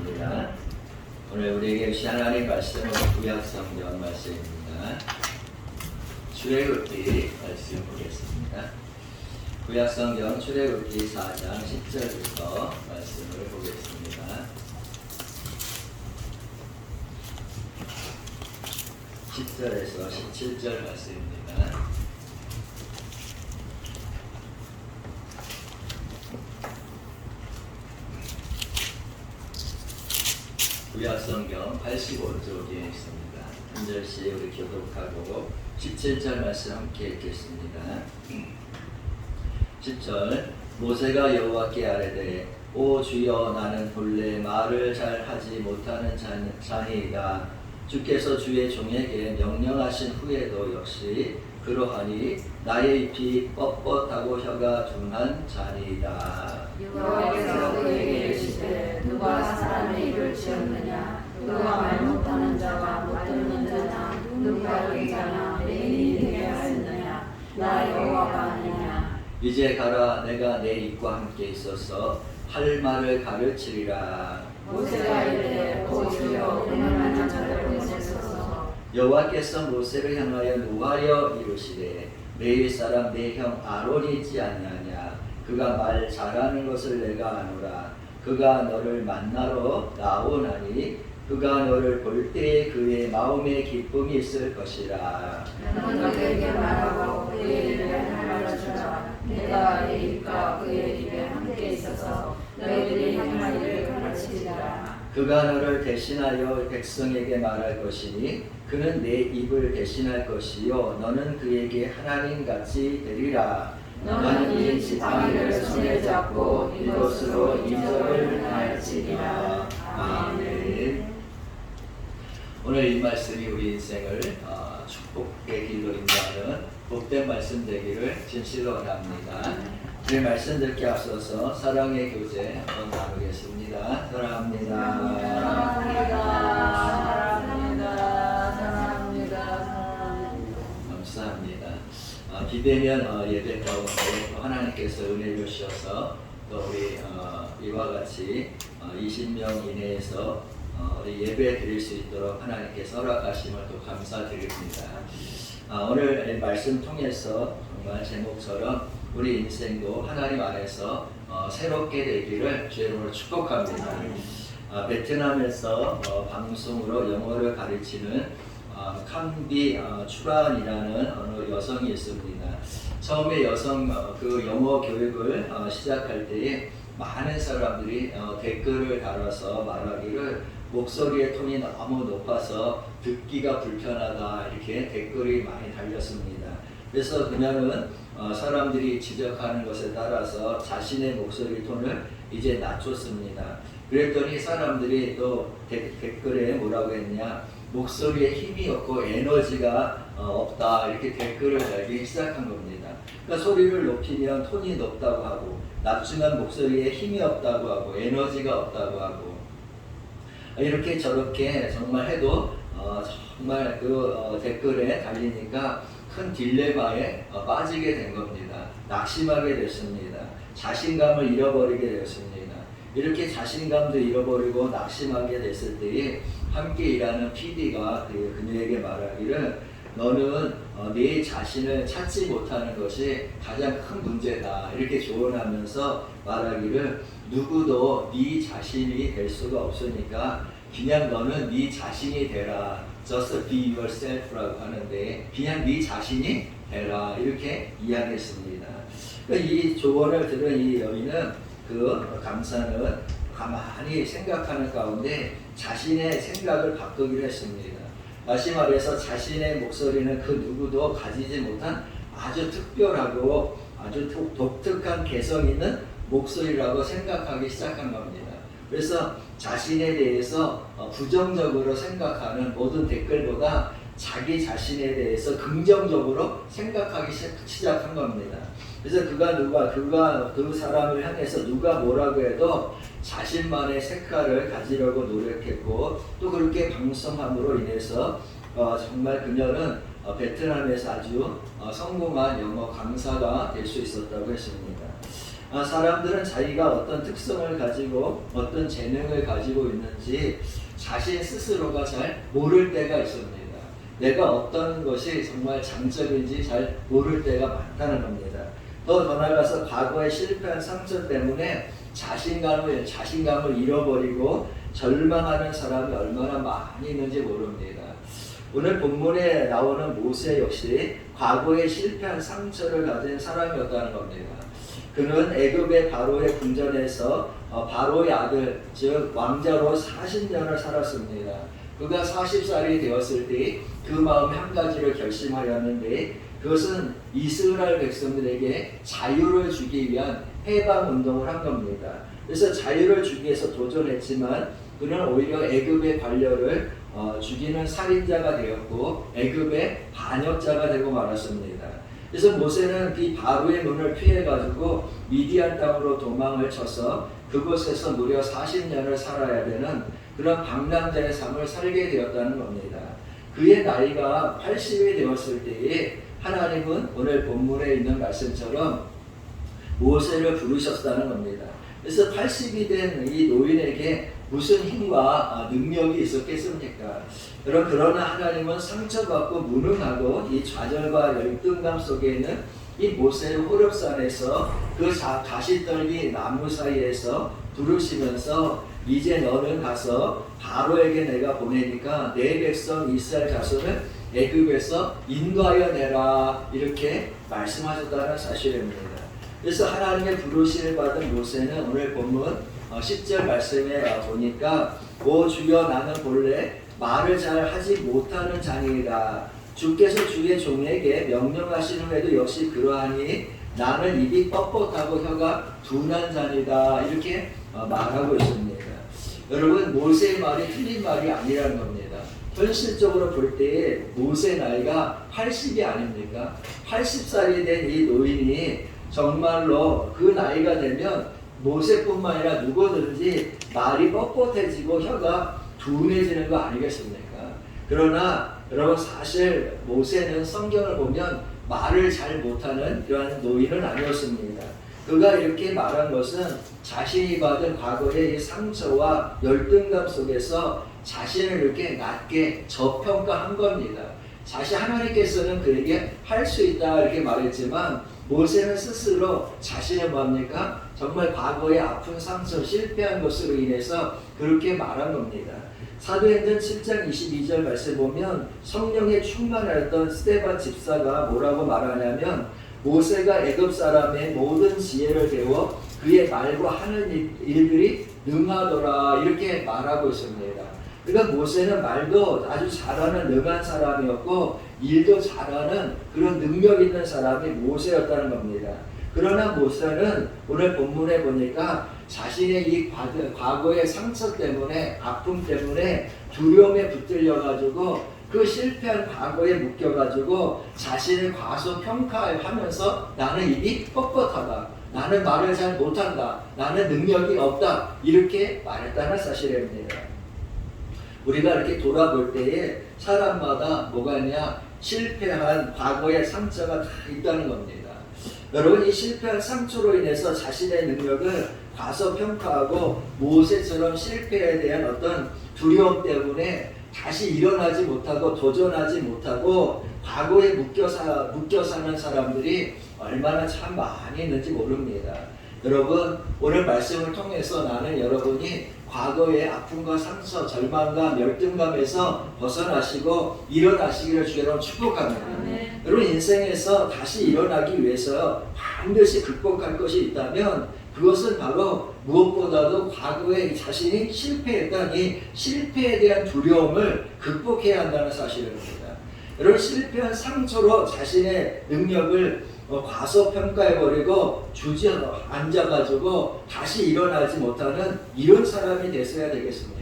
반갑습니다. 오늘 우리에게 주신 하나님 말씀은 구약성경 말씀입니다. 출애굽기 말씀 보겠습니다. 구약성경 출애굽기 4장 10절부터 말씀을 보겠습니다. 10절에서 17절 말씀입니다. 구약성경 85쪽에 있습니다. 한 절씩 우리 교독하고 17절 말씀 함께 읽겠습니다. 10절 모세가 여호와께 아뢰되 오 주여 나는 본래 말을 잘 하지 못하는 자니이다. 주께서 주의 종에게 명령하신 후에도 역시 그러하니 나의 잎이 뻣뻣하고 혀가 둔한 자니이다. 여호와께서 그에게 이르시되 누가 사람의 입을 지었느냐 누가 말 못하는 자가 못 듣는 자나 누가 의자나 맹인이 되게 하였느냐 나 여호와가 아니냐. 이제 가라 내가 내 입과 함께 있어서 할 말을 가르치리라. 모세가 이르되 오 주여 그만한 자를 보내소서. 여호와께서 모세를 향하여 노하여 이르시되 내 윗사람 내 형 아론이 있지 아니하냐. 그가 말 잘하는 것을 내가 아노라. 그가 너를 만나러 나오나니 그가 너를 볼 때에 그의 마음에 기쁨이 있을 것이라. 너는 그에게 말하고 그의 입에 할 말을 주라. 내가 내 입과 그의 입에 함께 있어서 너희들이 행할 일을 가르치리라. 그가 너를 대신하여 백성에게 말할 것이니 그는 내 입을 대신할 것이요 너는 그에게 하나님같이 되리라. 너는 이 지팡이를 손에 잡고 이것으로 이적을 가르치리라. 아멘. 오늘 이 말씀이 우리 인생을 축복의 길로 인도하는 복된 말씀 되기를 진실로 원합니다. 이 말씀 듣기 앞서서 사랑의 교제 한번 나누겠습니다. 사랑합니다. 감사합니다. 비대면 예배 가운데 하나님께서 은혜 주셔서 또 우리 이와 같이 20명 이내에서 우리 예배 드릴 수 있도록 하나님께서 허락하심을 또 감사드립니다. 오늘 말씀 통해서 정말 제목처럼 우리 인생도 하나님 안에서 새롭게 되기를 주의 이름으로 축복합니다. 베트남에서 방송으로 영어를 가르치는 캉비 추란이라는 어느 여성이 있습니다. 처음에 그 영어 교육을 시작할 때에 많은 사람들이 댓글을 달아서 말하기를 목소리의 톤이 너무 높아서 듣기가 불편하다 이렇게 댓글이 많이 달렸습니다. 그래서 그녀는 사람들이 지적하는 것에 따라서 자신의 목소리 톤을 이제 낮췄습니다. 그랬더니 사람들이 또 댓글에 뭐라고 했냐, 목소리에 힘이 없고 에너지가 없다 이렇게 댓글을 달기 시작한 겁니다. 그러니까 소리를 높이면 톤이 높다고 하고 낮추면 목소리에 힘이 없다고 하고 에너지가 없다고 하고 이렇게 저렇게 정말 해도 정말 그 댓글에 달리니까 큰 딜레마에 빠지게 된 겁니다. 낙심하게 됐습니다. 자신감을 잃어버리게 되었습니다. 이렇게 자신감도 잃어버리고 낙심하게 됐을 때에 함께 일하는 PD가 그녀에게 말하기를 너는 네 자신을 찾지 못하는 것이 가장 큰 문제다 이렇게 조언하면서 말하기를 누구도 네 자신이 될 수가 없으니까 그냥 너는 네 자신이 되라. Just be yourself라고 하는데 그냥 네 자신이 되라 이렇게 이야기했습니다. 그러니까 이 조언을 들은 이 여인은 그 강사는 가만히 생각하는 가운데 자신의 생각을 바꾸기로 했습니다. 다시 말해서 자신의 목소리는 그 누구도 가지지 못한 아주 특별하고 아주 독특한 개성 있는 목소리라고 생각하기 시작한 겁니다. 그래서 자신에 대해서 부정적으로 생각하는 모든 댓글보다 자기 자신에 대해서 긍정적으로 생각하기 시작한 겁니다. 그래서 그가 그 사람을 향해서 누가 뭐라고 해도 자신만의 색깔을 가지려고 노력했고 또 그렇게 방송함으로 인해서 정말 그녀는 베트남에서 아주 성공한 영어 강사가 될 수 있었다고 했습니다. 사람들은 자기가 어떤 특성을 가지고 어떤 재능을 가지고 있는지 자신 스스로가 잘 모를 때가 있습니다. 내가 어떤 것이 정말 장점인지 잘 모를 때가 많다는 겁니다. 더 나아가서 과거에 실패한 상처 때문에 자신감을 잃어버리고 절망하는 사람이 얼마나 많이 있는지 모릅니다. 오늘 본문에 나오는 모세 역시 과거에 실패한 상처를 가진 사람이었다는 겁니다. 그는 애굽의 바로의 궁전에서 바로의 아들, 즉 왕자로 40년을 살았습니다. 그가 40살이 되었을 때 그 마음에 한 가지를 결심하였는데 그것은 이스라엘 백성들에게 자유를 주기 위한 해방 운동을 한 겁니다. 그래서 자유를 주기 위해서 도전했지만 그는 오히려 애굽의 관료를 죽이는 살인자가 되었고 애굽의 반역자가 되고 말았습니다. 그래서 모세는 이 바로의 눈을 피해가지고 미디안 땅으로 도망을 쳐서 그곳에서 무려 40년을 살아야 되는 그런 방랑자의 삶을 살게 되었다는 겁니다. 그의 나이가 80이 되었을 때에 하나님은 오늘 본문에 있는 말씀처럼 모세를 부르셨다는 겁니다. 그래서 80이 된 이 노인에게 무슨 힘과 능력이 있었겠습니까? 그러나 하나님은 상처받고 무능하고 이 좌절과 열등감 속에 있는 이 모세의 호렙산에서 그 가시떨기 나무 사이에서 부르시면서 이제 너는 가서 바로에게 내가 보내니까 내 백성 이스라엘 자손을 애굽에서 인도하여 내라 이렇게 말씀하셨다는 사실입니다. 그래서 하나님의 부르심을 받은 모세는 오늘 본문 10절 말씀에 보니까 오 주여 나는 본래 말을 잘 하지 못하는 자니이다. 주께서 주의 종에게 명령하신 후에도 역시 그러하니 나는 입이 뻣뻣하고 혀가 둔한 자니다. 이렇게 말하고 있습니다. 여러분 모세의 말이 틀린 말이 아니라는 겁니다. 현실적으로 볼 때에 모세 나이가 80이 아닙니까? 80살이 된 이 노인이 정말로 그 나이가 되면 모세뿐만 아니라 누구든지 말이 뻣뻣해지고 혀가 둔해지는 거 아니겠습니까? 그러나 여러분 사실 모세는 성경을 보면 말을 잘 못하는 그러한 노인은 아니었습니다. 그가 이렇게 말한 것은 자신이 받은 과거의 이 상처와 열등감 속에서 자신을 이렇게 낮게 저평가한 겁니다. 하나님께서는 그에게 할 수 있다 이렇게 말했지만 모세는 스스로 자신의 뭡니까? 정말 과거의 아픈 상처, 실패한 것으로 인해서 그렇게 말한 겁니다. 사도행전 7장 22절 말씀 보면 성령에 충만하였던 스데반 집사가 뭐라고 말하냐면 모세가 애굽 사람의 모든 지혜를 배워 그의 말과 하는 일들이 능하더라 이렇게 말하고 있습니다. 그러니까 모세는 말도 아주 잘하는 능한 사람이었고 일도 잘하는 그런 능력 있는 사람이 모세였다는 겁니다. 그러나 모세는 오늘 본문에 보니까 자신의 이 과거의 상처 때문에 아픔 때문에 두려움에 붙들려가지고 그 실패한 과거에 묶여가지고 자신을 과소평가하면서 나는 입이 뻣뻣하다. 나는 말을 잘 못한다. 나는 능력이 없다. 이렇게 말했다는 사실입니다. 우리가 이렇게 돌아볼 때에 사람마다 뭐가 있냐? 실패한 과거의 상처가 다 있다는 겁니다. 여러분 이 실패한 상처로 인해서 자신의 능력을 과소평가하고 모세처럼 실패에 대한 어떤 두려움 때문에 다시 일어나지 못하고 도전하지 못하고 과거에 묶여 사는 사람들이 얼마나 참 많이 있는지 모릅니다. 여러분 오늘 말씀을 통해서 나는 여러분이 과거의 아픔과 상처, 절망감, 열등감에서 벗어나시고 일어나시기를 주여로 축복합니다. 여러분 인생에서 다시 일어나기 위해서 반드시 극복할 것이 있다면 그것은 바로 무엇보다도 과거에 자신이 실패했던 이 실패에 대한 두려움을 극복해야 한다는 사실입니다. 여러분 실패한 상처로 자신의 능력을 과소평가해버리고 앉아가지고 다시 일어나지 못하는 이런 사람이 되셔야 되겠습니까?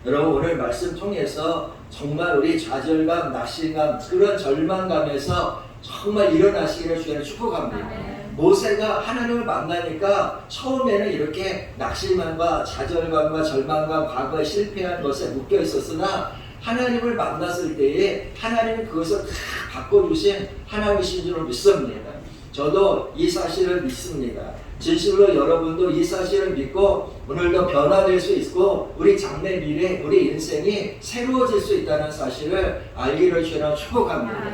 여러분 오늘 말씀 통해서 정말 우리 좌절감, 낙심감, 그런 절망감에서 정말 일어나시기를 주님 축복합니다. 모세가 하나님을 만나니까 처음에는 이렇게 낙심감과 좌절감과 절망감, 과거에 실패한 것에 묶여 있었으나 하나님을 만났을 때에 하나님이 그것을 다 바꿔주신 하나님이신 줄을 믿습니다. 저도 이 사실을 믿습니다. 진실로 여러분도 이 사실을 믿고 오늘도 변화될 수 있고 우리 장래 미래 우리 인생이 새로워질 수 있다는 사실을 알기를 주여 축복합니다.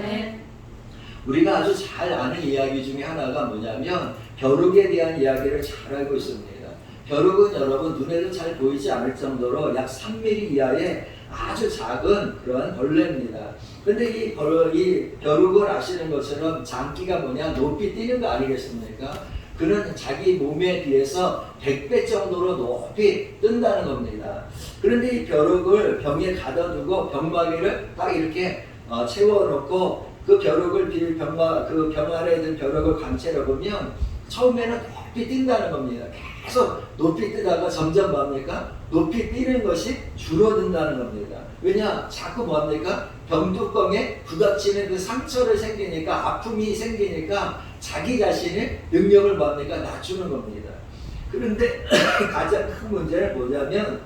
우리가 아주 잘 아는 이야기 중에 하나가 뭐냐면 벼룩에 대한 이야기를 잘 알고 있습니다. 벼룩은 여러분 눈에도 잘 보이지 않을 정도로 약 3mm 이하의 아주 작은 그런 벌레입니다. 근데 이 벼룩을 아시는 것처럼 장기가 뭐냐 높이 뛰는 거 아니겠습니까? 그는 자기 몸에 비해서 100배 정도로 높이 뜬다는 겁니다. 그런데 이 벼룩을 병에 가둬두고 병마개를 딱 이렇게 채워놓고 그 벼룩을 그 병 안에 든 벼룩을 관찰해 보면 처음에는 높이 뛴다는 겁니다. 계속 높이 뛰다가 점점 뭡니까? 높이 뛰는 것이 줄어든다는 겁니다. 왜냐? 자꾸 뭡니까? 병뚜껑에 부닥치는 그 상처를 생기니까 아픔이 생기니까 자기 자신의 능력을 뭡니까? 낮추는 겁니다. 그런데 가장 큰 문제는 뭐냐면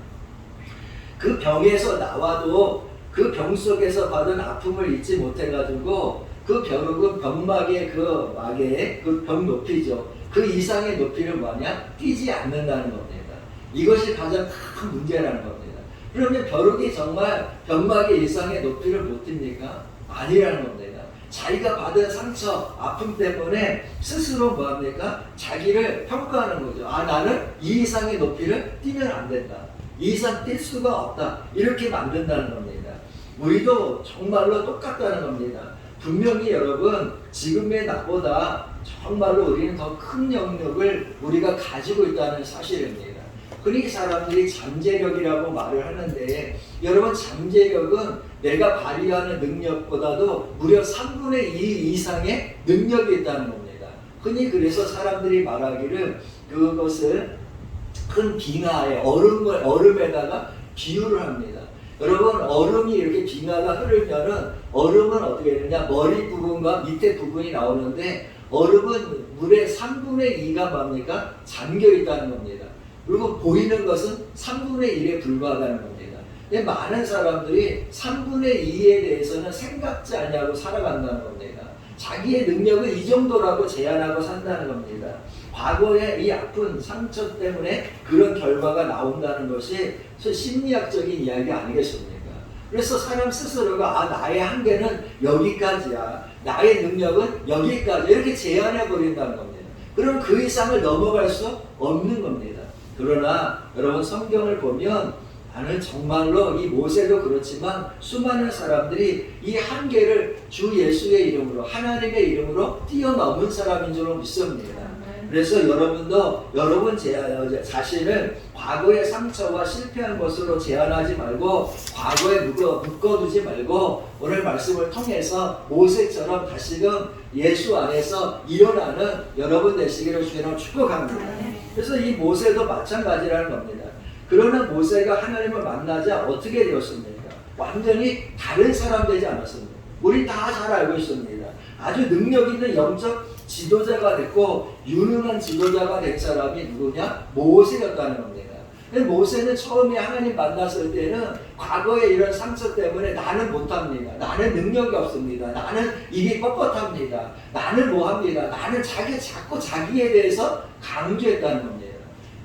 그 병에서 나와도 그 병 속에서 받은 아픔을 잊지 못해가지고 그 벼룩은 병막의 그 막에 그 병 높이죠. 그 이상의 높이를 뭐냐? 뛰지 않는다는 겁니다. 이것이 가장 큰 문제라는 겁니다. 그러면 벼룩이 정말 병막의 이상의 높이를 못 뜁니까? 아니라는 겁니다. 자기가 받은 상처, 아픔 때문에 스스로 뭐합니까? 자기를 평가하는 거죠. 아, 나는 이 이상의 높이를 뛰면 안 된다. 이 이상 뛸 수가 없다. 이렇게 만든다는 겁니다. 우리도 정말로 똑같다는 겁니다. 분명히 여러분 지금의 나보다 정말로 우리는 더 큰 영역을 우리가 가지고 있다는 사실입니다. 흔히 사람들이 잠재력이라고 말을 하는데 여러분 잠재력은 내가 발휘하는 능력보다도 무려 3분의 2 이상의 능력이 있다는 겁니다. 흔히 그래서 사람들이 말하기를 그것을 큰 빙하에 얼음에다가 비유를 합니다. 여러분 얼음이 이렇게 빙하가 흐르면은 얼음은 어떻게 되느냐 머리 부분과 밑에 부분이 나오는데 얼음은 물의 3분의 2가 뭡니까? 잠겨 있다는 겁니다. 그리고 보이는 것은 3분의 1에 불과하다는 겁니다. 근데 많은 사람들이 3분의 2에 대해서는 생각지 않냐고 살아간다는 겁니다. 자기의 능력은 이 정도라고 제한하고 산다는 겁니다. 과거에 이 아픈 상처 때문에 그런 결과가 나온다는 것이 심리학적인 이야기 아니겠습니까? 그래서 사람 스스로가 나의 한계는 여기까지야. 나의 능력은 여기까지 이렇게 제한해 버린다는 겁니다. 그럼 그 이상을 넘어갈 수 없는 겁니다. 그러나 여러분 성경을 보면 나는 정말로 이 모세도 그렇지만 수많은 사람들이 이 한계를 주 예수의 이름으로 하나님의 이름으로 뛰어넘은 사람인 줄 믿습니다. 그래서 여러분도 여러분 자신을 과거의 상처와 실패한 것으로 제한하지 말고 과거에 묶어두지 말고 오늘 말씀을 통해서 모세처럼 다시금 예수 안에서 일어나는 여러분 되시기를 주님으로 축복합니다. 그래서 이 모세도 마찬가지라는 겁니다. 그러나 모세가 하나님을 만나자 어떻게 되었습니까? 완전히 다른 사람 되지 않았습니다. 우리 다 잘 알고 있습니다. 아주 능력 있는 영적 지도자가 됐고 유능한 지도자가 된 사람이 누구냐? 모세였다는 겁니다. 근데 모세는 처음에 하나님 만났을 때는 과거의 이런 상처 때문에 나는 못합니다. 나는 능력이 없습니다. 나는 입이 뻣뻣합니다. 나는 뭐합니다. 나는 자꾸 자기에 대해서 강조했다는 겁니다.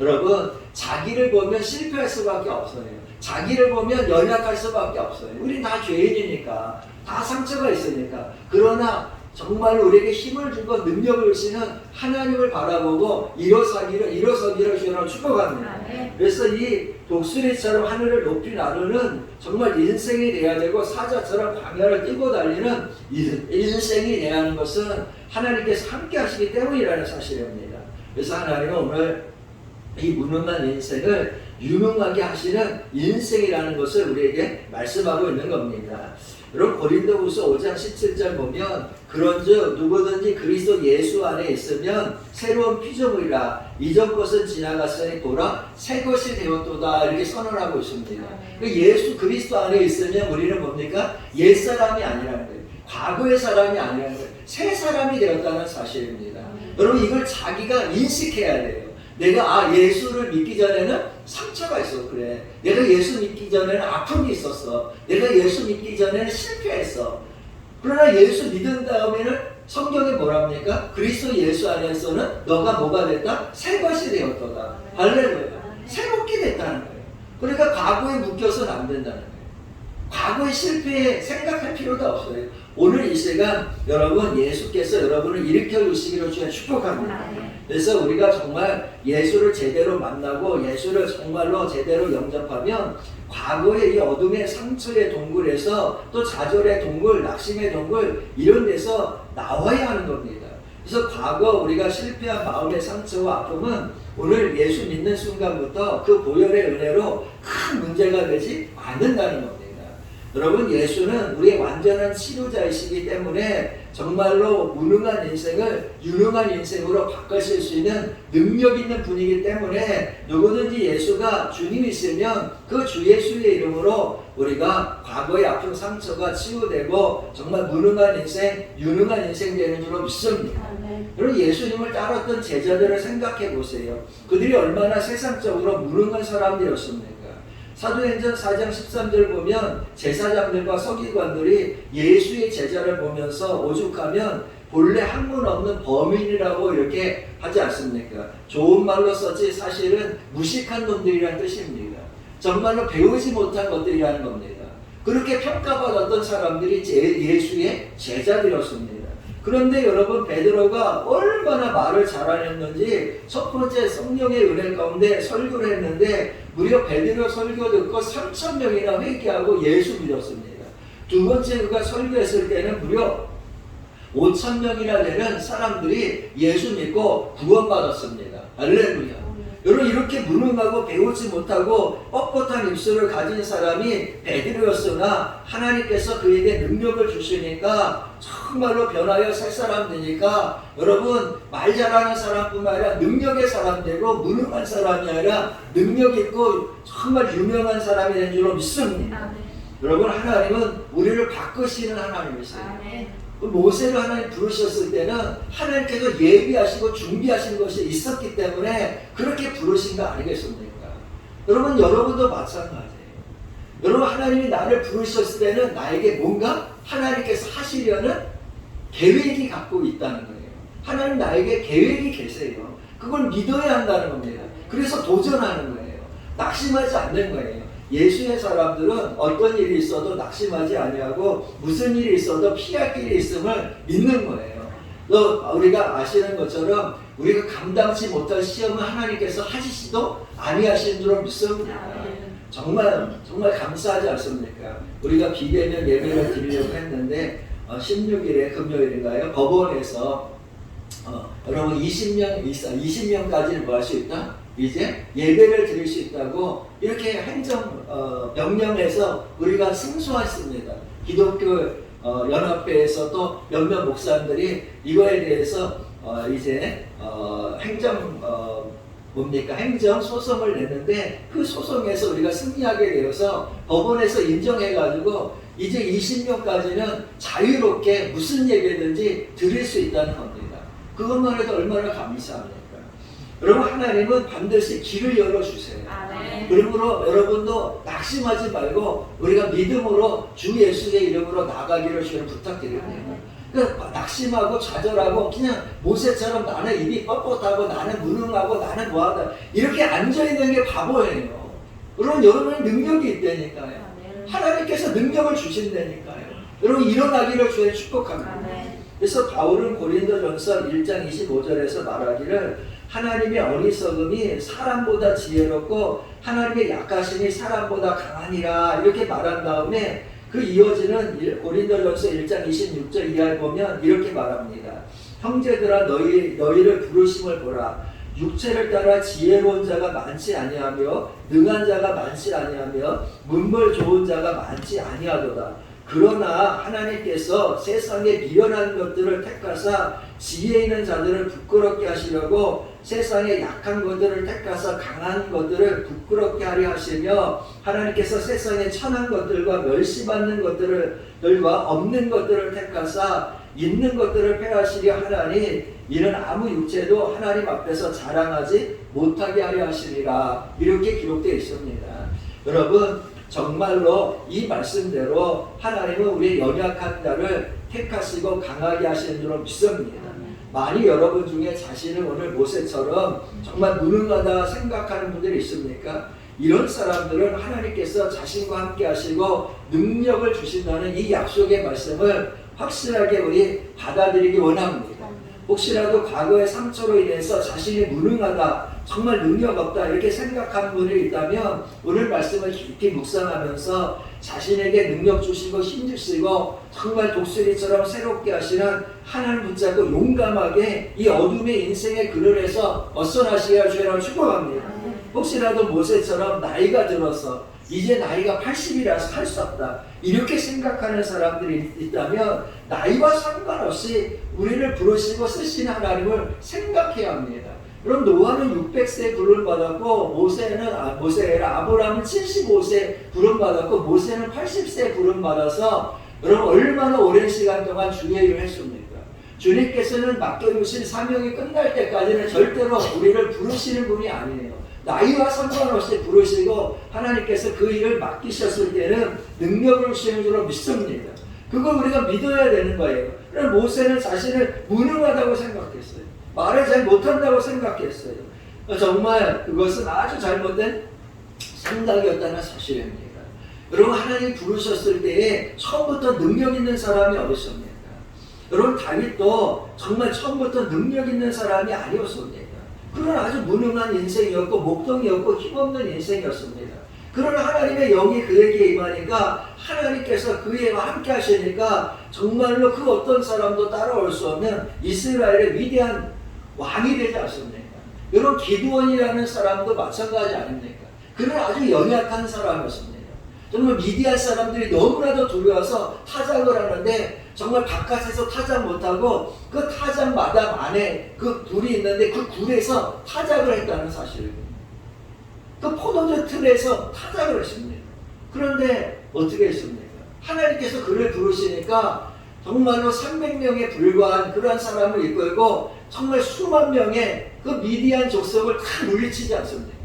여러분 자기를 보면 실패할 수밖에 없어요. 자기를 보면 연약할 수밖에 없어요. 우리 다 죄인이니까 다 상처가 있으니까. 그러나 정말 우리에게 힘을 주고 능력을 주시는 하나님을 바라보고 일어서기를 주님으로 축복합니다. 그래서 이 독수리처럼 하늘을 높이 나르는 정말 인생이 돼야 되고 사자처럼 광야를 뛰고 달리는 인생이 돼야 하는 것은 하나님께서 함께 하시기 때문이라는 사실입니다. 그래서 하나님은 오늘 이 무능한 인생을 유능하게 하시는 인생이라는 것을 우리에게 말씀하고 있는 겁니다. 여러분 고린도후서 5장 17절 보면 그런즉 누구든지 그리스도 예수 안에 있으면 새로운 피조물이라 이전 것은 지나갔으니 보라 새 것이 되었도다 이렇게 선언하고 있습니다. 예수 그리스도 안에 있으면 우리는 뭡니까? 옛사람이 아니라는 거예요. 과거의 사람이 아니라는 거예요. 새 사람이 되었다는 사실입니다. 여러분 이걸 자기가 인식해야 돼요. 내가 예수를 믿기 전에는 상처가 있어. 그래. 내가 예수 믿기 전에는 아픔이 있었어. 내가 예수 믿기 전에는 실패했어. 그러나 예수 믿은 다음에는 성경에 뭐랍니까? 그리스도 예수 안에서는 너가 뭐가 됐다? 새 것이 되었도다. 할렐루야. 새롭게 됐다는 거예요. 그러니까 과거에 묶여서는 안 된다는 거예요. 과거의 실패에 생각할 필요도 없어요. 오늘 이 시간 여러분 예수께서 여러분을 일으켜 주시기로 주여 축복합니다. 그래서 우리가 정말 예수를 제대로 만나고 예수를 정말로 제대로 영접하면 과거의 이 어둠의 상처의 동굴에서 또 좌절의 동굴, 낙심의 동굴 이런 데서 나와야 하는 겁니다. 그래서 과거 우리가 실패한 마음의 상처와 아픔은 오늘 예수 믿는 순간부터 그 보혈의 은혜로 큰 문제가 되지 않는다는 겁니다. 여러분 예수는 우리의 완전한 치료자이시기 때문에 정말로 무능한 인생을 유능한 인생으로 바꾸실 수 있는 능력 있는 분이기 때문에 누구든지 예수가 주님이시면 그 주 예수의 이름으로 우리가 과거의 아픈 상처가 치유되고 정말 무능한 인생, 유능한 인생 되는 줄로 믿습니다. 여러분 예수님을 따랐던 제자들을 생각해 보세요. 그들이 얼마나 세상적으로 무능한 사람들이었습니까? 사도행전 4장 13절 보면 제사장들과 서기관들이 예수의 제자를 보면서 오죽하면 본래 학문 없는 범인이라고 이렇게 하지 않습니까? 좋은 말로 썼지 사실은 무식한 놈들이라는 뜻입니다. 정말로 배우지 못한 것들이라는 겁니다. 그렇게 평가받았던 사람들이 예수의 제자들이었습니다. 그런데 여러분 베드로가 얼마나 말을 잘하였는지 첫 번째 성령의 은혜 가운데 설교를 했는데 무려 베드로 설교 듣고 3,000명이나 회개하고 예수 믿었습니다. 두 번째 그가 설교했을 때는 무려 5,000명이나 되는 사람들이 예수 믿고 구원받았습니다. 할렐루야. 여러분 이렇게 무능하고 배우지 못하고 뻣뻣한 입술을 가진 사람이 베드로였으나 하나님께서 그에게 능력을 주시니까 정말로 변하여 새 사람 되니까 여러분 말 잘하는 사람뿐만 아니라 능력의 사람 되고 무능한 사람이 아니라 능력 있고 정말 유명한 사람이 된 줄로 믿습니다. 여러분 하나님은 우리를 바꾸시는 하나님이세요. 모세를 하나님 부르셨을 때는 하나님께서 예비하시고 준비하신 것이 있었기 때문에 그렇게 부르신 거 아니겠습니까? 여러분 여러분도 마찬가지예요. 여러분 하나님이 나를 부르셨을 때는 나에게 뭔가 하나님께서 하시려는 계획이 갖고 있다는 거예요. 하나님 나에게 계획이 계세요. 그걸 믿어야 한다는 겁니다. 그래서 도전하는 거예요. 낙심하지 않는 거예요. 예수의 사람들은 어떤 일이 있어도 낙심하지 아니하고 무슨 일이 있어도 피할 길이 있음을 믿는 거예요. 우리가 아시는 것처럼 우리가 감당치 못할 시험은 하나님께서 하시지도 아니하시는 줄로 믿습니다. 정말 감사하지 않습니까? 우리가 비대면 예배를 드리려고 했는데 16일에 금요일인가요? 법원에서 여러분 20명까지는 뭐 할 수 있다? 이제 예배를 드릴 수 있다고 이렇게 행정 명령해서 우리가 승소했습니다. 기독교 연합회에서 또 몇몇 목사님들이 이거에 대해서 이제 행정 소송을 냈는데 그 소송에서 우리가 승리하게 되어서 법원에서 인정해가지고 이제 20명까지는 자유롭게 무슨 예배든지 드릴 수 있다는 겁니다. 그것만 해도 얼마나 감사합니까? 여러분 하나님은 반드시 길을 열어주세요. 그러므로 여러분도 낙심하지 말고 우리가 믿음으로 주 예수의 이름으로 나가기를 주님 부탁드립니다. 그러니까 낙심하고 좌절하고 그냥 모세처럼 나는 입이 뻣뻣하고 나는 무능하고 나는 뭐하다 이렇게 앉아있는 게 바보예요. 여러분 여러분의 능력이 있다니까요. 하나님께서 능력을 주신다니까요. 여러분 일어나기를 주님 축복합니다. 그래서 바울은 고린도전서 1장 25절에서 말하기를 하나님의 어리석음이 사람보다 지혜롭고 하나님의 약하심이 사람보다 강하니라 이렇게 말한 다음에 그 이어지는 고린도전서 1장 26절 이하에 보면 이렇게 말합니다. 형제들아 너희를 부르심을 보라. 육체를 따라 지혜로운 자가 많지 아니하며 능한 자가 많지 아니하며 문벌 좋은 자가 많지 아니하도다. 그러나 하나님께서 세상에 미련한 것들을 택하사 지혜 있는 자들을 부끄럽게 하시려고 세상에 약한 것들을 택하사 강한 것들을 부끄럽게 하려 하시며 하나님께서 세상에 천한 것들과 멸시받는 것들과 없는 것들을 택하사 있는 것들을 폐하시려 하나니 이는 아무 육체도 하나님 앞에서 자랑하지 못하게 하려 하시리라 이렇게 기록되어 있습니다. 여러분 정말로 이 말씀대로 하나님은 우리의 연약한 자를 택하시고 강하게 하시는 줄로 믿습니다. 많이 여러분 중에 자신을 오늘 모세처럼 정말 무능하다 생각하는 분들이 있습니까? 이런 사람들은 하나님께서 자신과 함께 하시고 능력을 주신다는 이 약속의 말씀을 확실하게 우리 받아들이기 원합니다. 혹시라도 과거의 상처로 인해서 자신이 무능하다, 정말 능력 없다 이렇게 생각하는 분이 있다면 오늘 말씀을 깊이 묵상하면서 자신에게 능력 주시고 힘 주시고 정말 독수리처럼 새롭게 하시는 하나님 붙잡고 용감하게 이 어둠의 인생의 그늘에서 벗어나시기를 주여 축복합니다. 혹시라도 모세처럼 나이가 들어서 이제 나이가 80이라서 할 수 없다 이렇게 생각하는 사람들이 있다면 나이와 상관없이 우리를 부르시고 쓰신 하나님을 생각해야 합니다. 그럼 노아는 600세 부름받았고 모세가 아브라함은 75세 부름받았고 모세는 80세 부름받아서 그럼 얼마나 오랜 시간 동안 주의 일을 했습니까? 주님께서는 맡겨주신 사명이 끝날 때까지는 절대로 우리를 부르시는 분이 아니에요. 나이와 상관없이 부르시고 하나님께서 그 일을 맡기셨을 때는 능력을 주시는 줄로 믿습니다. 그걸 우리가 믿어야 되는 거예요. 그럼 모세는 자신을 무능하다고 생각했어요. 말을 잘 못한다고 생각했어요. 정말 그것은 아주 잘못된 생각이었다는 사실입니다. 여러분 하나님 부르셨을 때에 처음부터 능력 있는 사람이 어딨습니까? 여러분 다윗도 정말 처음부터 능력 있는 사람이 아니었습니다. 그런 아주 무능한 인생이었고 목동이었고 힘없는 인생이었습니다. 그러나 하나님의 영이 그에게 임하니까 하나님께서 그와 함께 하시니까 정말로 그 어떤 사람도 따라올 수 없는 이스라엘의 위대한 왕이 되지 않습니까? 여러분 기드온이라는 사람도 마찬가지 아닙니까? 그는 아주 연약한 사람이었습니다. 정말 미디안 사람들이 너무나도 두려워서 타작을 하는데 정말 바깥에서 타작 못하고 그 타작 마당 안에 그 굴이 있는데 그 굴에서 타작을 했다는 사실입니다. 그 포도주 틀에서 타작을 했습니다. 그런데 어떻게 했습니까? 하나님께서 그를 부르시니까 정말로 300명에 불과한 그러한 사람을 이끌고 정말 수만 명의 그 미디안 족속을 다 물리치지 않습니까?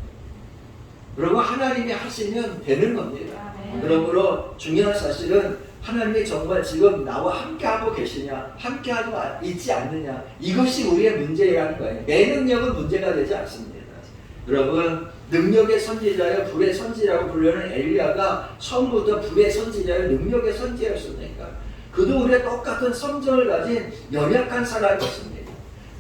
여러분 하나님이 하시면 되는 겁니다. 그러므로 중요한 사실은 하나님이 정말 지금 나와 함께하고 계시냐 함께하고 있지 않느냐 이것이 우리의 문제라는 거예요. 내 능력은 문제가 되지 않습니다. 여러분 능력의 선지자여 불의 선지자라고 부르는 엘리야가 처음부터 불의 선지자여 능력의 선지자였습니까? 그도 우리의 똑같은 성정을 가진 연약한 사람이었습니다.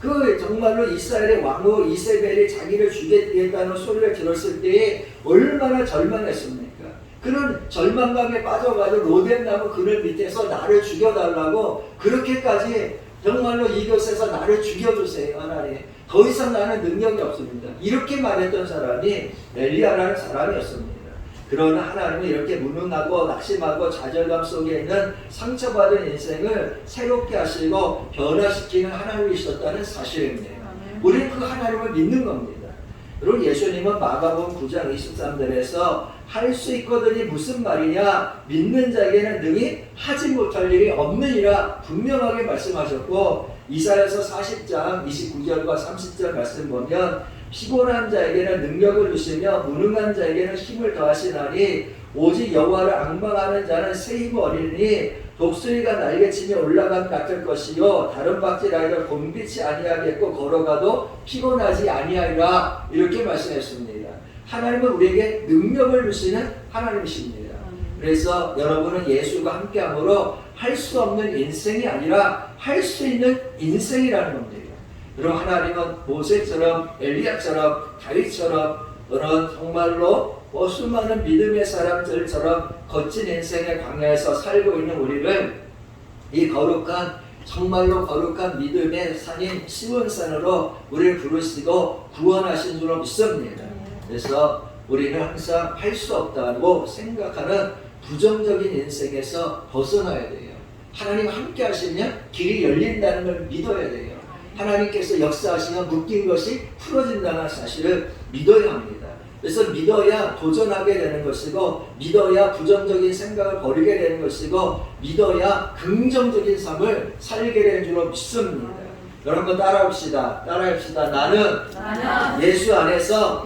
그 정말로 이스라엘의 왕후 이세벨이 자기를 죽이겠다는 소리를 들었을 때에 얼마나 절망했습니까? 그는 절망감에 빠져가지고 로뎀나무 그늘 밑에서 나를 죽여달라고 그렇게까지 정말로 이곳에서 나를 죽여주세요 하나님. 더 이상 나는 능력이 없습니다. 이렇게 말했던 사람이 엘리야라는 사람이었습니다. 그러나 하나님은 이렇게 무능하고 낙심하고 좌절감 속에 있는 상처받은 인생을 새롭게 하시고 변화시키는 하나님이셨다는 사실입니다. 우리는 그 하나님을 믿는 겁니다. 여러분 예수님은 마가복음 9장 23절에서 할 수 있거든이 무슨 말이냐 믿는 자에게는 능히 하지 못할 일이 없느니라 분명하게 말씀하셨고 이사야서 40장 29절과 30절 말씀 보면 피곤한 자에게는 능력을 주시며 무능한 자에게는 힘을 더하시나니 오직 여호와를 앙망하는 자는 새 힘을 얻으리니 독수리가 날개치며 올라감 같을 것이요 다른 박질 아이들 곤비치 아니하겠고 걸어가도 피곤하지 아니하리라 이렇게 말씀했습니다. 하나님은 우리에게 능력을 주시는 하나님이십니다. 그래서 여러분은 예수가 함께함으로 할 수 없는 인생이 아니라 할 수 있는 인생이라는 겁니다. 그럼 하나님은 모세처럼 엘리야처럼 다윗처럼 그런 정말로 수많은 믿음의 사람들처럼 거친 인생의 광야에서 살고 있는 우리를 이 거룩한 정말로 거룩한 믿음의 산인 시온산으로 우리를 부르시고 구원하신 줄로 믿습니다. 그래서 우리는 항상 할 수 없다고 생각하는 부정적인 인생에서 벗어나야 돼요. 하나님 함께 하시면 길이 열린다는 걸 믿어야 돼요. 하나님께서 역사하시면 묶인 것이 풀어진다는 사실을 믿어야 합니다. 그래서 믿어야 도전하게 되는 것이고 믿어야 부정적인 생각을 버리게 되는 것이고 믿어야 긍정적인 삶을 살게 되는 줄로 믿습니다. 여러분 따라합시다. 나는 예수 안에서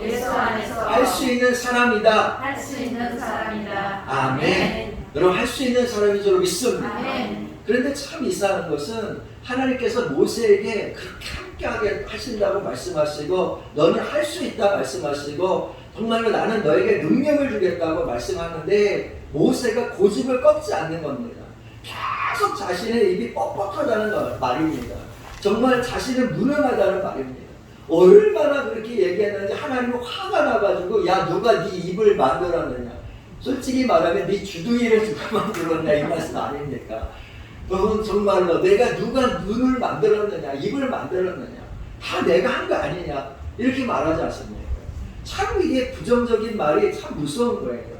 할 수 있는 사람이다. 아멘. 여러분 할 수 있는 사람인 줄로 믿습니다. 그런데 참 이상한 것은 하나님께서 모세에게 그렇게 함께하게 하신다고 말씀하시고 너는 할 수 있다 말씀하시고 정말로 나는 너에게 능력을 주겠다고 말씀하는데 모세가 고집을 꺾지 않는 겁니다. 계속 자신의 입이 뻑뻑하다는 말입니다. 정말 자신은 무능하다는 말입니다. 얼마나 그렇게 얘기했는지 하나님은 화가 나가지고 야 누가 네 입을 만들었느냐. 솔직히 말하면 네 주둥이를 누가 만들었냐 이 말씀 아닙니까? 너는 정말로 내가 누가 눈을 만들었느냐 입을 만들었느냐 다 내가 한 거 아니냐 이렇게 말하지 않습니까? 참 이게 부정적인 말이 참 무서운 거예요.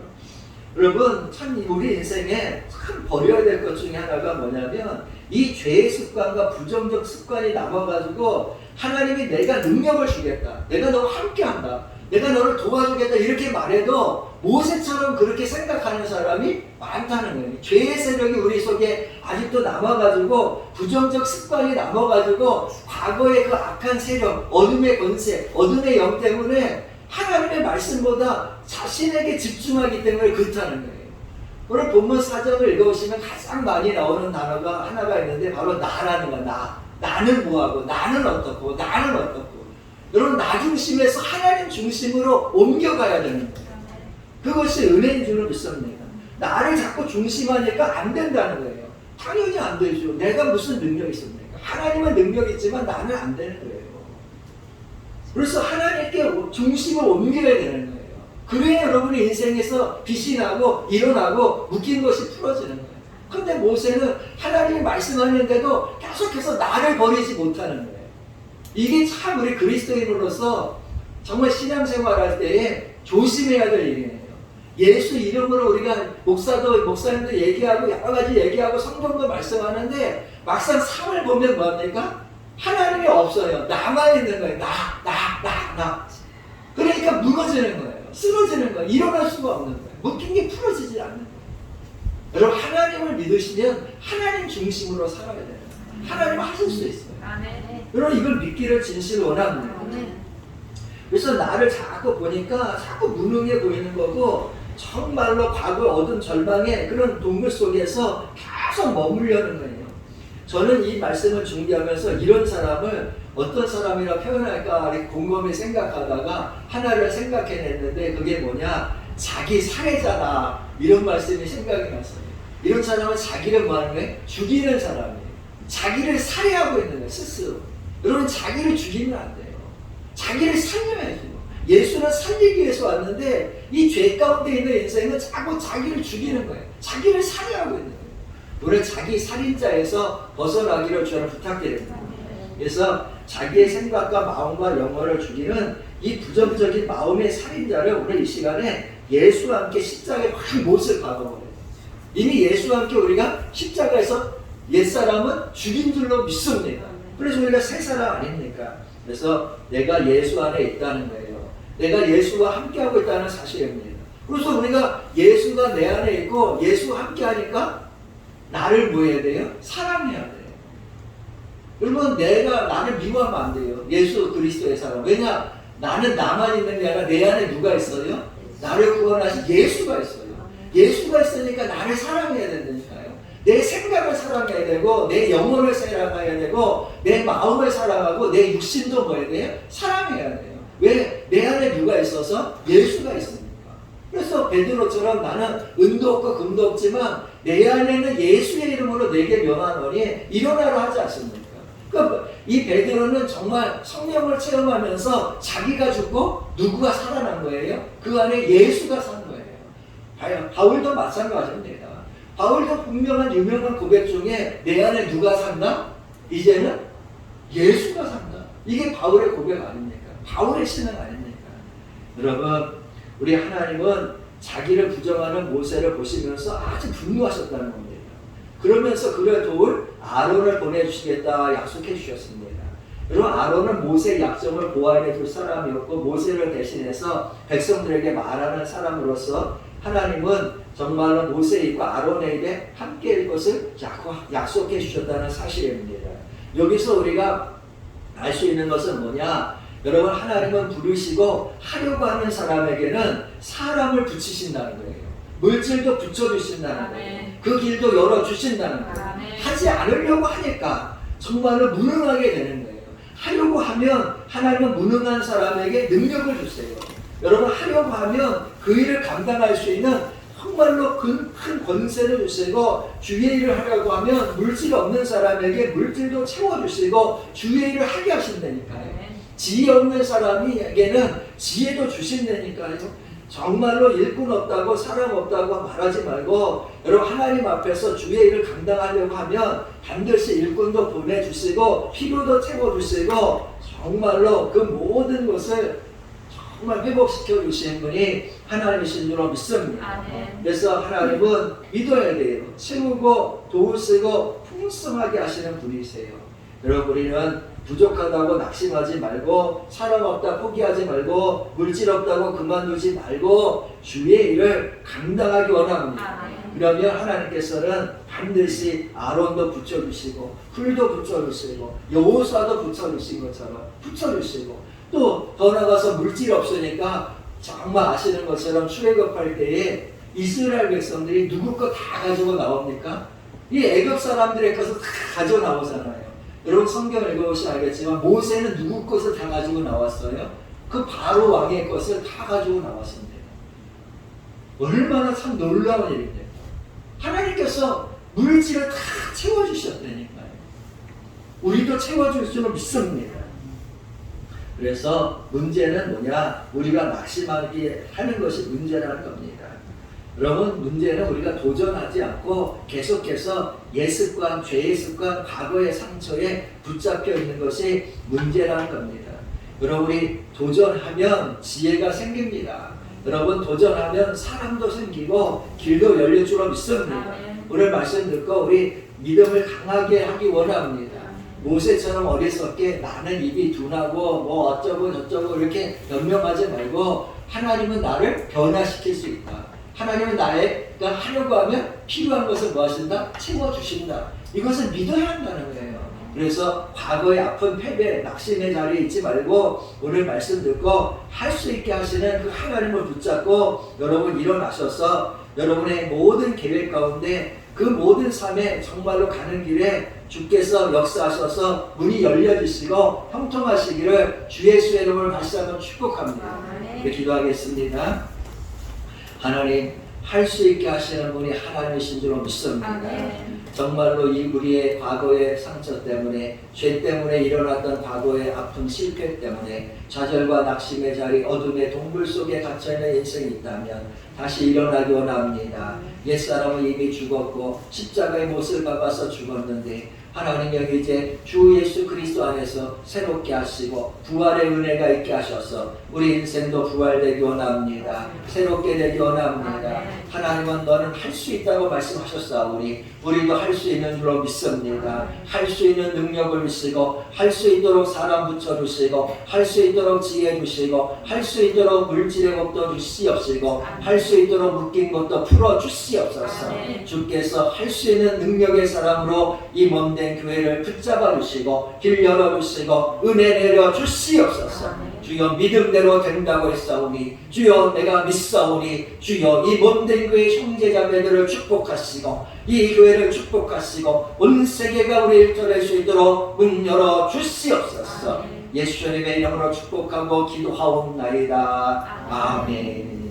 여러분 참 우리 인생에 참 버려야 될 것 중에 하나가 뭐냐면 이 죄의 습관과 부정적 습관이 남아가지고 하나님이 내가 능력을 주겠다 내가 너와 함께한다 내가 너를 도와주겠다 이렇게 말해도 모세처럼 그렇게 생각하는 사람이 많다는 거예요. 죄의 세력이 우리 속에 아직도 남아가지고 부정적 습관이 남아가지고 과거의 그 악한 세력 어둠의 권세 어둠의 영 때문에 하나님의 말씀보다 자신에게 집중하기 때문에 그렇다는 거예요. 오늘 본문 4장을 읽어보시면 가장 많이 나오는 단어가 하나가 있는데 바로 나라는 거야. 나는 뭐하고 나는 어떻고 나는 어떻고 여러분 나 중심에서 하나님 중심으로 옮겨가야 되는 거예요. 그것이 은혜인 줄을 믿습니다. 나를 자꾸 중심하니까 안 된다는 거예요. 당연히 안 되죠. 내가 무슨 능력이 있습니까? 하나님은 능력이 있지만 나는 안 되는 거예요. 그래서 하나님께 중심을 옮겨야 되는 거예요. 그래야 여러분의 인생에서 빛이 나고 일어나고 묶인 것이 풀어지는 거예요. 그런데 모세는 하나님이 말씀하는데도 계속해서 나를 버리지 못하는 거예요. 이게 참 우리 그리스도인으로서 정말 신앙생활할 때에 조심해야 될 일이에요. 예수 이름으로 우리가 목사님도 얘기하고 여러 가지 얘기하고 성경도 말씀하는데 막상 삶을 보면 뭐합니까? 하나님이 없어요. 나만 있는 거예요. 나. 그러니까 무너지는 거예요. 쓰러지는 거예요. 일어날 수가 없는 거예요. 묶인 게 풀어지지 않는 거예요. 여러분 하나님을 믿으시면 하나님 중심으로 살아야 돼요. 하나님은 하실 수 있어요. 여러분 이걸 믿기를 진실로 원합니다. 그래서 나를 자꾸 보니까 자꾸 무능해 보이는 거고 정말로 과거 얻은 절망의 그런 동굴 속에서 계속 머물려는 거예요. 저는 이 말씀을 준비하면서 이런 사람을 어떤 사람이라 표현할까 곰곰이 생각하다가 하나를 생각해냈는데 그게 뭐냐 자기 살해자다 이런 말씀이 생각이 났어요. 이런 사람은 자기를 뭐하는 거예요? 죽이는 사람이에요. 자기를 살해하고 있는 거예요. 스스로. 여러분 자기를 죽이면 안 돼요. 자기를 살려야죠. 예수는 살리기 위해서 왔는데 이 죄 가운데 있는 인생은 자꾸 자기를 죽이는 거예요. 자기를 살해하고 있는 거예요. 우리는 자기 살인자에서 벗어나기를 저는 부탁드립니다. 그래서 자기의 생각과 마음과 영혼을 죽이는 이 부정적인 마음의 살인자를 오늘 이 시간에 예수와 함께 십자가에 확 못을 박아버려요. 이미 예수와 함께 우리가 십자가에서 옛사람은 죽인 줄로 믿습니다. 그래서 우리가 새 사람 아닙니까? 그래서 내가 예수 안에 있다는 거예요. 내가 예수와 함께하고 있다는 사실입니다. 그래서 우리가 예수가 내 안에 있고 예수와 함께하니까 나를 뭐 해야 돼요? 사랑해야 돼요. 여러분 나를 미워하면 안 돼요. 예수 그리스도의 사랑. 왜냐? 나는 나만 있는 게 아니라 내 안에 누가 있어요? 나를 구원하신 예수가 있어요. 예수가 있으니까 나를 사랑해야 된다니까요. 내 생각을 사랑해야 되고 내 영혼을 사랑해야 되고 내 마음을 사랑하고 내 육신도 뭐 해야 돼요? 사랑해야 돼요. 왜? 내 안에 누가 있어서? 예수가 있으니까. 그래서 베드로처럼 나는 은도 없고 금도 없지만 내 안에는 예수의 이름으로 내게 명하노니 일어나라 하지 않습니까? 그러니까 이 베드로는 정말 성령을 체험하면서 자기가 죽고 누구가 살아난 거예요? 그 안에 예수가 산 거예요. 바울도 마찬가지입니다. 바울도 분명한 유명한 고백 중에 내 안에 누가 산다? 이제는 예수가 산다. 이게 바울의 고백 아닙니까? 바울의 신앙 아닙니까? 여러분 우리 하나님은 자기를 부정하는 모세를 보시면서 아주 분노하셨다는 겁니다. 그러면서 그를 도울 아론을 보내주시겠다 약속해 주셨습니다. 여러분 아론은 모세의 약점을 보완해 줄 사람이었고 모세를 대신해서 백성들에게 말하는 사람으로서 하나님은 정말로 모세의 입과 아론의 입에 함께일 것을 약속해 주셨다는 사실입니다. 여기서 우리가 알 수 있는 것은 뭐냐? 여러분 하나님은 부르시고 하려고 하는 사람에게는 사람을 붙이신다는 거예요. 물질도 붙여주신다는 거예요. 그 길도 열어주신다는 거예요. 하지 않으려고 하니까 정말로 무능하게 되는 거예요. 하려고 하면 하나님은 무능한 사람에게 능력을 주세요. 여러분 하려고 하면 그 일을 감당할 수 있는 정말로 큰 권세를 주시고 주의 일을 하려고 하면 물질 없는 사람에게 물질도 채워주시고 주의 일을 하게 하신다니까요. 지혜 없는 사람에게는 지혜도 주신다니까요. 정말로 일꾼 없다고 사람 없다고 말하지 말고 여러분 하나님 앞에서 주의 일을 감당하려고 하면 반드시 일꾼도 보내주시고 필요도 채워주시고 정말로 그 모든 것을 정말 회복시켜 주시는 분이 하나님이신 줄로 믿습니다. 그래서 하나님은 믿어야 돼요. 채우고 도우시고 풍성하게 하시는 분이세요. 여러분 우리는 부족하다고 낙심하지 말고 사람 없다 포기하지 말고 물질 없다고 그만두지 말고 주의 일을 감당하기 원합니다. 그러면 하나님께서는 반드시 아론도 붙여주시고 훌도 붙여주시고 여호수아도 붙여주신 것처럼 붙여주시고 또 더 나가서 물질 없으니까 정말 아시는 것처럼 출애굽할 때에 이스라엘 백성들이 누구 거 다 가지고 나옵니까? 이 애굽 사람들의 것을 다 가지고 나오잖아요. 여러분 성경 읽어보시면 알겠지만 모세는 누구 것을 다 가지고 나왔어요? 그 바로 왕의 것을 다 가지고 나왔습니다. 얼마나 참 놀라운 일인데 하나님께서 물질을 다 채워주셨다니까요. 우리도 채워줄 줄은 믿습니다. 그래서 문제는 뭐냐? 우리가 낙심하게 하는 것이 문제라는 겁니다. 여러분 문제는 우리가 도전하지 않고 계속해서 예습관, 죄의 습관, 과거의 상처에 붙잡혀 있는 것이 문제라는 겁니다. 여러분 우리 도전하면 지혜가 생깁니다. 여러분 도전하면 사람도 생기고 길도 열릴 줄로 믿습니다. 오늘 말씀 듣고 우리 믿음을 강하게 하기 원합니다. 모세처럼 어리석게 나는 입이 둔하고 뭐 어쩌고 저쩌고 이렇게 변명하지 말고 하나님은 나를 변화시킬 수 있다. 하나님은 나가 하려고 하면 필요한 것을 뭐 하신다? 채워주신다. 이것을 믿어야 한다는 거예요. 그래서 과거의 아픈 패배, 낙심의 자리에 있지 말고 오늘 말씀 듣고 할 수 있게 하시는 그 하나님을 붙잡고 여러분 일어나셔서 여러분의 모든 계획 가운데 그 모든 삶에 정말로 가는 길에 주께서 역사하셔서 문이 열려주시고 형통하시기를 주 예수의 이름으로 다시 한번 축복합니다. 네, 기도하겠습니다. 하나님 할 수 있게 하시는 분이 하나님이신 줄로 믿습니다. 정말로 이 우리의 과거의 상처 때문에 죄 때문에 일어났던 과거의 아픔 실패 때문에 좌절과 낙심의 자리 어둠의 동굴 속에 갇혀있는 인생이 있다면 다시 일어나기 원합니다. 옛사람은 이미 죽었고 십자가의 못을 박아서 죽었는데 하나님 여기 이제 주 예수 그리스도 안에서 새롭게 하시고 부활의 은혜가 있게 하셔서 우리 인생도 부활되기 원합니다. 새롭게 되기 원합니다. 하나님은 너는 할 수 있다고 말씀하셨사오니 우리도 할 수 있는 줄로 믿습니다. 할 수 있는 능력을 주시고 할 수 있도록 사람 붙여주시고 할 수 있도록 지혜 주시고 할 수 있도록 물질의 것도 주시옵시고 할 수 있도록 묶인 것도 풀어주시옵소서. 주께서 할 수 있는 능력의 사람으로 이 몸된 교회를 붙잡아 주시고 길 열어 주시고 은혜 내려 주시옵소서. 주여 믿음대로 된다고 했사오니 주여 내가 믿사오니 주여 이 몸된 교회 형제자매들을 축복하시고 이 교회를 축복하시고 온 세계가 우리 일절할 수 있도록 문 열어 주시옵소서. 예수님의 이름으로 축복하고 기도하옵나이다. 아멘.